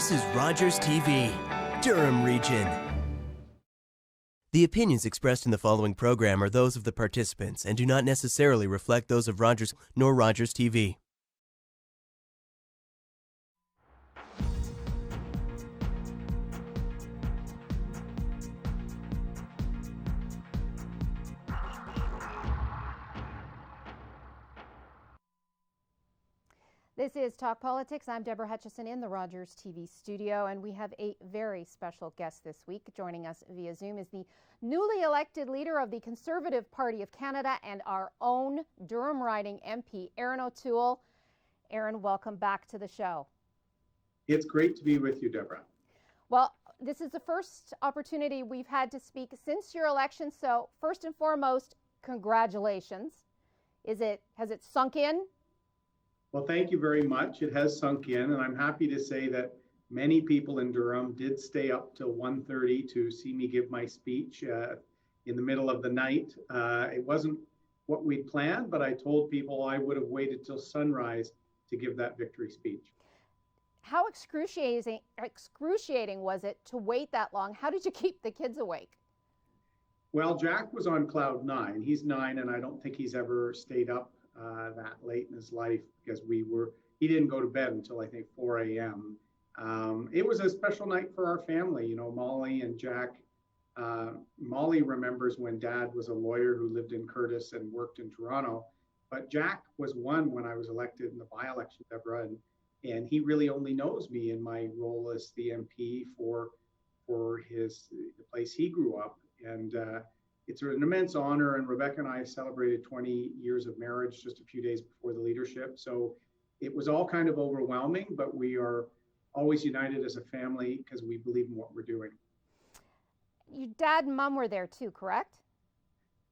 This is Rogers TV, Durham Region. The opinions expressed in the following program are those of the participants and do not necessarily reflect those of Rogers nor Rogers TV. This is Talk Politics. I'm Deborah Hutchison in the Rogers TV studio, and we have a very special guest this week. Joining us via Zoom is the newly elected leader of the Conservative Party of Canada and our own Durham riding MP, Erin O'Toole. Erin, welcome back to the show. It's great to be with you, Deborah. Well, this is the first opportunity we've had to speak since your election, so first and foremost, congratulations. Has it sunk in? Well, thank you very much. It has sunk in, and I'm happy to say that many people in Durham did stay up till 1:30 to see me give my speech in the middle of the night. It wasn't what we planned, but I told people I would have waited till sunrise to give that victory speech. How excruciating was it to wait that long? How did you keep the kids awake? Well, Jack was on cloud 9. He's 9, and I don't think he's ever stayed up that late in his life because he didn't go to bed until I think 4 a.m. It was a special night for our family. You know, Molly and Jack. Molly remembers when Dad was a lawyer who lived in Curtis and worked in Toronto, but Jack was one when I was elected in the by-election, Deborah, and he really only knows me in my role as the MP for the place he grew up. And it's an immense honor, and Rebecca and I celebrated 20 years of marriage just a few days before the leadership. So it was all kind of overwhelming, but we are always united as a family because we believe in what we're doing. Your dad and mom were there too, correct?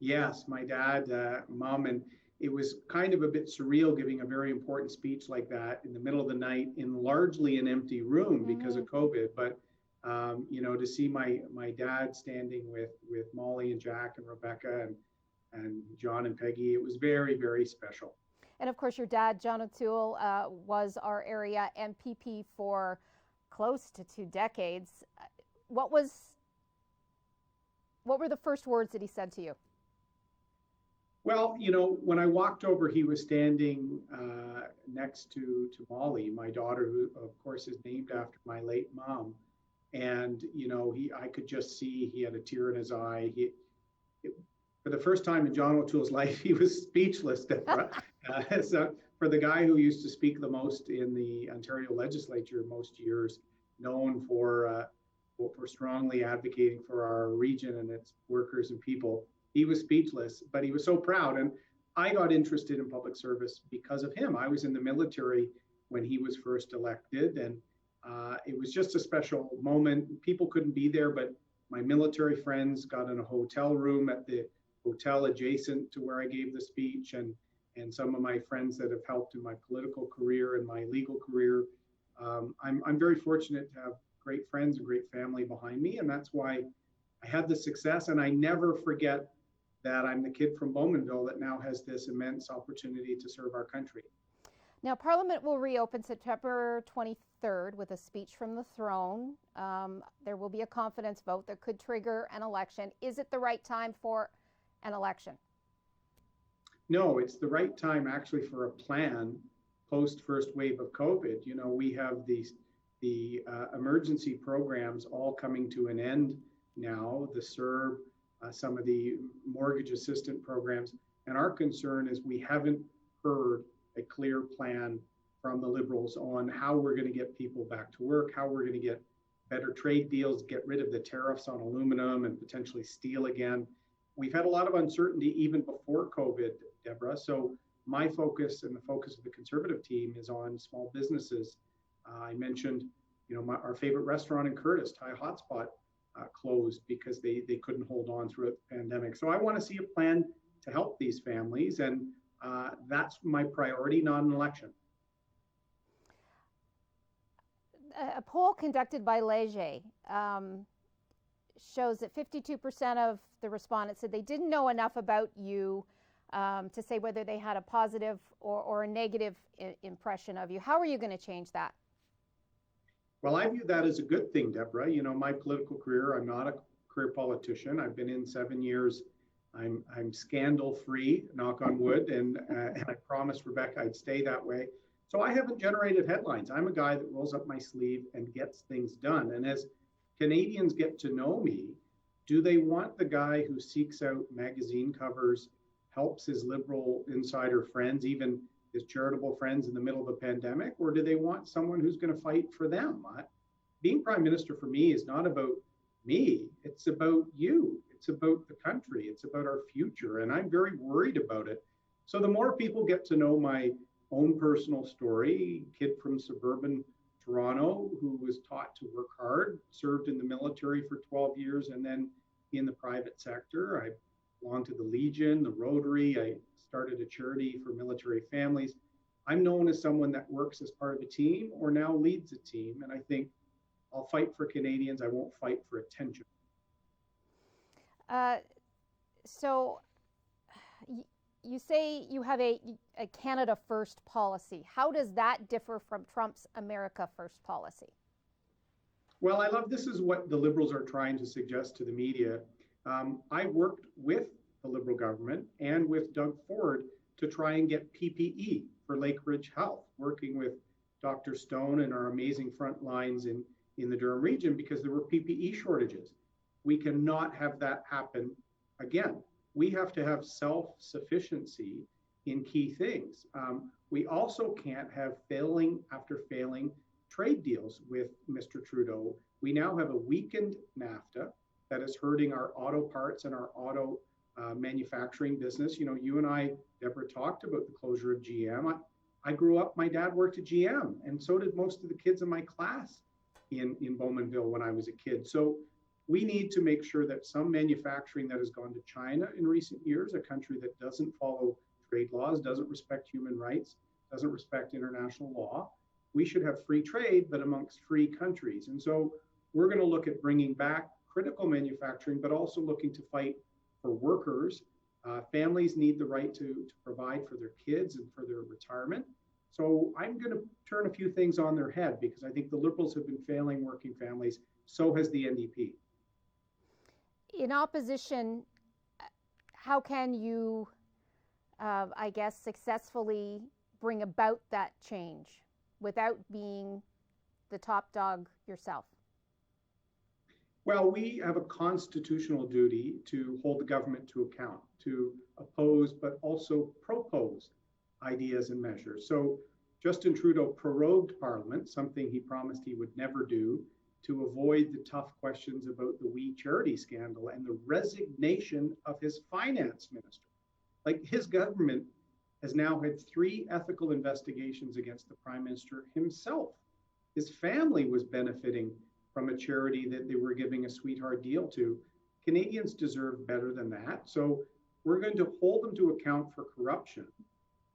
Yes, my dad, mom, and it was kind of a bit surreal giving a very important speech like that in the middle of the night in largely an empty room because of COVID. But you know, to see my dad standing with Molly and Jack and Rebecca and John and Peggy, it was very, very special. And of course, your dad, John O'Toole, was our area MPP for close to 2 decades. What were the first words that he said to you? Well, you know, when I walked over, he was standing next to Molly, my daughter, who of course is named after my late mom. And, you know, I could just see he had a tear in his eye. For the first time in John O'Toole's life, he was speechless. So for the guy who used to speak the most in the Ontario legislature most years, known for strongly advocating for our region and its workers and people, he was speechless, but he was so proud. And I got interested in public service because of him. I was in the military when he was first elected, and it was just a special moment. People couldn't be there, but my military friends got in a hotel room at the hotel adjacent to where I gave the speech, and some of my friends that have helped in my political career and my legal career. I'm very fortunate to have great friends and great family behind me, and that's why I had the success. And I never forget that I'm the kid from Bowmanville that now has this immense opportunity to serve our country. Now, Parliament will reopen September 23rd with a speech from the throne. There will be a confidence vote that could trigger an election. Is it the right time for an election? No, it's the right time actually for a plan post first wave of COVID. You know, we have the emergency programs all coming to an end now, the CERB, some of the mortgage assistant programs. And our concern is we haven't heard a clear plan from the Liberals on how we're going to get people back to work, how we're going to get better trade deals, get rid of the tariffs on aluminum and potentially steel again. We've had a lot of uncertainty even before COVID, Deborah. So my focus and the focus of the Conservative team is on small businesses. I mentioned, you know, our favorite restaurant in Curtis, Thai Hotspot, closed because they couldn't hold on through the pandemic. So I want to see a plan to help these families, and that's my priority, not an election. A poll conducted by Leger shows that 52% of the respondents said they didn't know enough about you to say whether they had a positive or a negative impression of you. How are you going to change that? Well, I view that as a good thing, Deborah. You know, my political career, I'm not a career politician. I've been in 7 years. I'm scandal free, knock on wood, and I promised Rebecca I'd stay that way. So I haven't generated headlines. I'm a guy that rolls up my sleeve and gets things done. And as Canadians get to know me, do they want the guy who seeks out magazine covers, helps his liberal insider friends, even his charitable friends in the middle of a pandemic, or do they want someone who's going to fight for them? Being prime minister for me is not about me, it's about you. It's about the country. It's about our future. And I'm very worried about it. So the more people get to know my own personal story, kid from suburban Toronto who was taught to work hard, served in the military for 12 years, and then in the private sector. I belonged to the Legion, the Rotary. I started a charity for military families. I'm known as someone that works as part of a team or now leads a team. And I think I'll fight for Canadians. I won't fight for attention. So you say you have a Canada First policy. How does that differ from Trump's America First policy? Well, I love this is what the Liberals are trying to suggest to the media. I worked with the Liberal government and with Doug Ford to try and get PPE for Lake Ridge Health, working with Dr. Stone and our amazing front lines in the Durham region because there were PPE shortages. We cannot have that happen again. We have to have self-sufficiency in key things. We also can't have failing after failing trade deals with Mr. Trudeau. We now have a weakened NAFTA that is hurting our auto parts and our auto manufacturing business. You know, you and I, Deborah, talked about the closure of GM. I grew up, my dad worked at GM, and so did most of the kids in my class in Bowmanville when I was a kid. So we need to make sure that some manufacturing that has gone to China in recent years, a country that doesn't follow trade laws, doesn't respect human rights, doesn't respect international law, we should have free trade, but amongst free countries. And so we're going to look at bringing back critical manufacturing, but also looking to fight for workers. Families need the right to provide for their kids and for their retirement. So I'm going to turn a few things on their head because I think the Liberals have been failing working families. So has the NDP. In opposition, how can you, I guess, successfully bring about that change without being the top dog yourself? Well, we have a constitutional duty to hold the government to account, to oppose, but also propose ideas and measures. So Justin Trudeau prorogued Parliament, something he promised he would never do, to avoid the tough questions about the We Charity scandal and the resignation of his finance minister. Like, his government has now had 3 ethical investigations against the prime minister himself. His family was benefiting from a charity that they were giving a sweetheart deal to. Canadians deserve better than that. So we're going to hold them to account for corruption.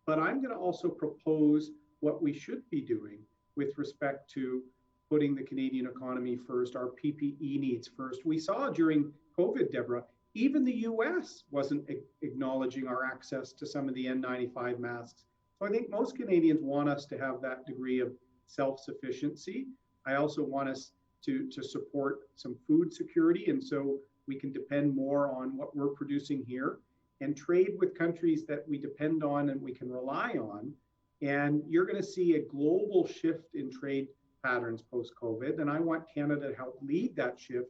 But I'm going to also propose what we should be doing with respect to putting the Canadian economy first, our PPE needs first. We saw during COVID, Deborah, even the US wasn't acknowledging our access to some of the N95 masks. So I think most Canadians want us to have that degree of self-sufficiency. I also want us to support some food security, and so we can depend more on what we're producing here and trade with countries that we depend on and we can rely on. And you're going to see a global shift in trade patterns post-COVID, and I want Canada to help lead that shift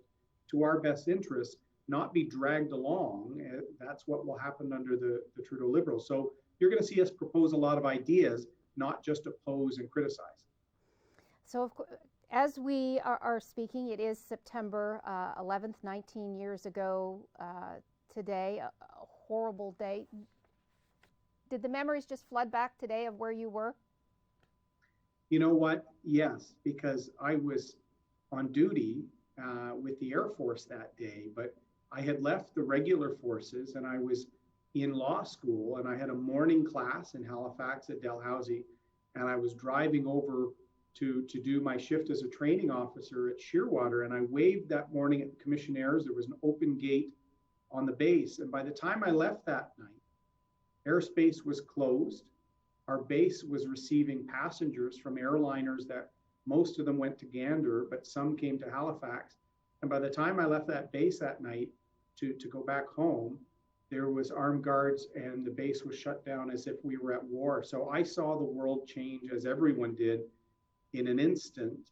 to our best interests, not be dragged along. That's what will happen under the Trudeau Liberals. So you're going to see us propose a lot of ideas, not just oppose and criticize. So as we are speaking, it is September 11th, 19 years ago today, a horrible day. Did the memories just flood back today of where you were? You know what? Yes, because I was on duty with the Air Force that day, but I had left the regular forces and I was in law school and I had a morning class in Halifax at Dalhousie, and I was driving over to do my shift as a training officer at Shearwater, and I waved that morning at the commissionaires. There was an open gate on the base, and by the time I left that night, airspace was closed. Our base was receiving passengers from airliners that Most of them went to Gander, but some came to Halifax. And by the time I left that base that night to go back home, there was armed guards and the base was shut down as if we were at war. So I saw the world change, as everyone did, in an instant.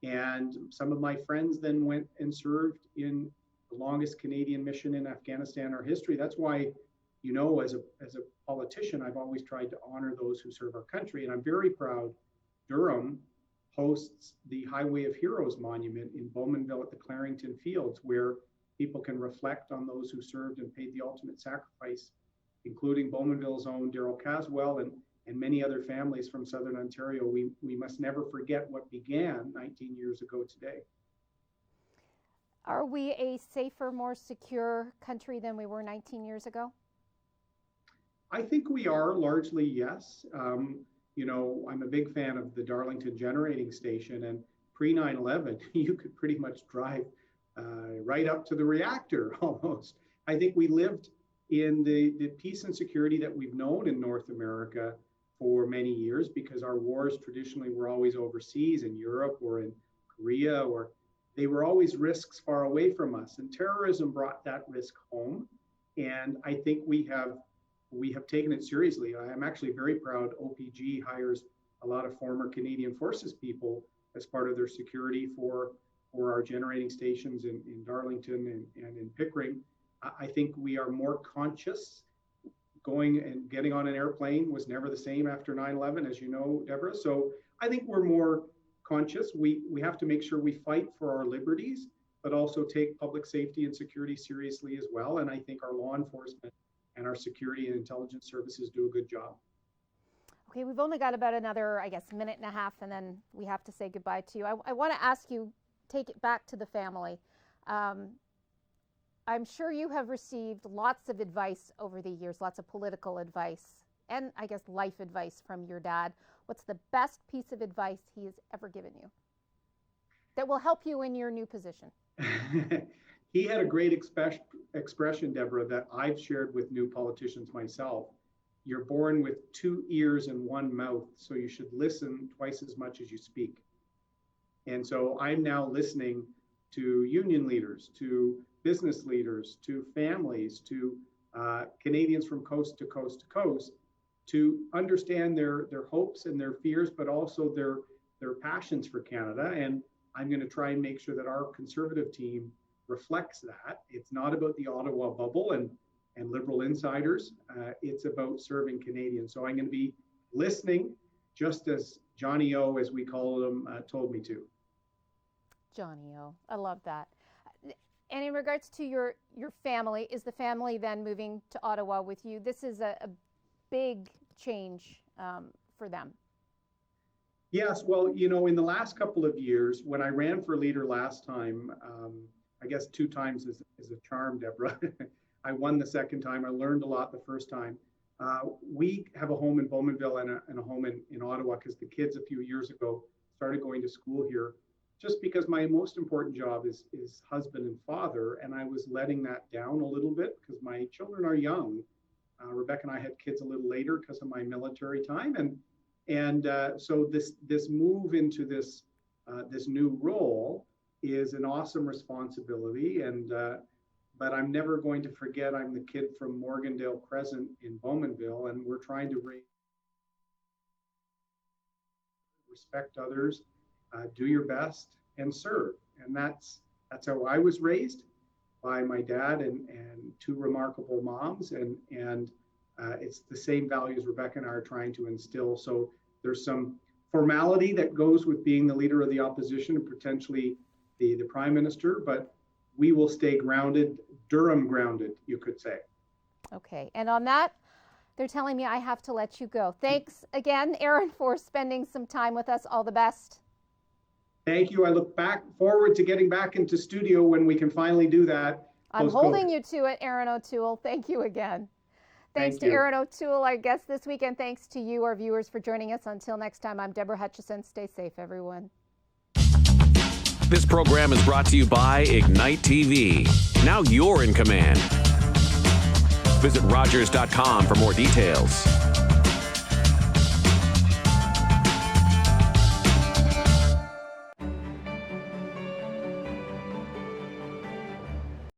And some of my friends then went and served in the longest Canadian mission in Afghanistan in our history. That's why, you know, as a politician, I've always tried to honor those who serve our country. And I'm very proud Durham hosts the Highway of Heroes Monument in Bowmanville at the Clarington Fields, where people can reflect on those who served and paid the ultimate sacrifice, including Bowmanville's own Darrell Caswell and many other families from Southern Ontario. We must never forget what began 19 years ago today. Are we a safer, more secure country than we were 19 years ago? I think we are, largely, yes. You know, I'm a big fan of the Darlington Generating Station, and pre 9/11, you could pretty much drive right up to the reactor almost. I think we lived in the peace and security that we've known in North America for many years, because our wars traditionally were always overseas in Europe or in Korea, or they were always risks far away from us. And terrorism brought that risk home. And I think we have taken it seriously. I'm actually very proud OPG hires a lot of former Canadian Forces people as part of their security for our generating stations in Darlington and in Pickering. I think we are more conscious. Going and getting on an airplane was never the same after 9/11, as you know, Deborah. So I think we're more conscious. We have to make sure we fight for our liberties, but also take public safety and security seriously as well. And I think our law enforcement and our security and intelligence services do a good job. Okay, we've only got about another, I guess, minute and a half, and then we have to say goodbye to you. I want to ask you, take it back to the family. I'm sure you have received lots of advice over the years, lots of political advice, and I guess life advice from your dad. What's the best piece of advice he has ever given you that will help you in your new position? He had a great expression, Deborah, that I've shared with new politicians myself. You're born with 2 ears and 1 mouth, so you should listen twice as much as you speak. And so I'm now listening to union leaders, to business leaders, to families, to Canadians from coast to coast to coast, to understand their hopes and their fears, but also their passions for Canada. And I'm going to try and make sure that our Conservative team reflects that. It's not about the Ottawa bubble and Liberal insiders. It's about serving Canadians. So I'm going to be listening, just as Johnny O, as we call him, told me to. Johnny O, I love that. And in regards to your family, is the family then moving to Ottawa with you? This is a big change for them. Yes, well, you know, in the last couple of years, when I ran for leader last time, I guess 2 times is a charm, Deborah. I won the second time. I learned a lot the first time. We have a home in Bowmanville and a home in Ottawa, because the kids a few years ago started going to school here, just because my most important job is husband and father, and I was letting that down a little bit because my children are young. Rebecca and I had kids a little later because of my military time, and so this move into this new role is an awesome responsibility, and but I'm never going to forget I'm the kid from Morgandale Crescent in Bowmanville, and we're trying to respect others, do your best, and serve. And that's how I was raised, by my dad and 2 remarkable moms, and it's the same values Rebecca and I are trying to instill. So there's some formality that goes with being the leader of the opposition and potentially the prime minister, but we will stay grounded, Durham grounded, you could say. Okay, and on that, they're telling me I have to let you go. Thanks again, Erin, for spending some time with us. All the best. Thank you. I look forward to getting back into studio when we can finally do that. I'm holding you to it, Erin O'Toole. Thank you again. Thanks to Erin O'Toole, our guest this week, and thanks to you, our viewers, for joining us. Until next time, I'm Deborah Hutchison. Stay safe, everyone. This program is brought to you by Ignite TV. Now you're in command. Visit Rogers.com for more details.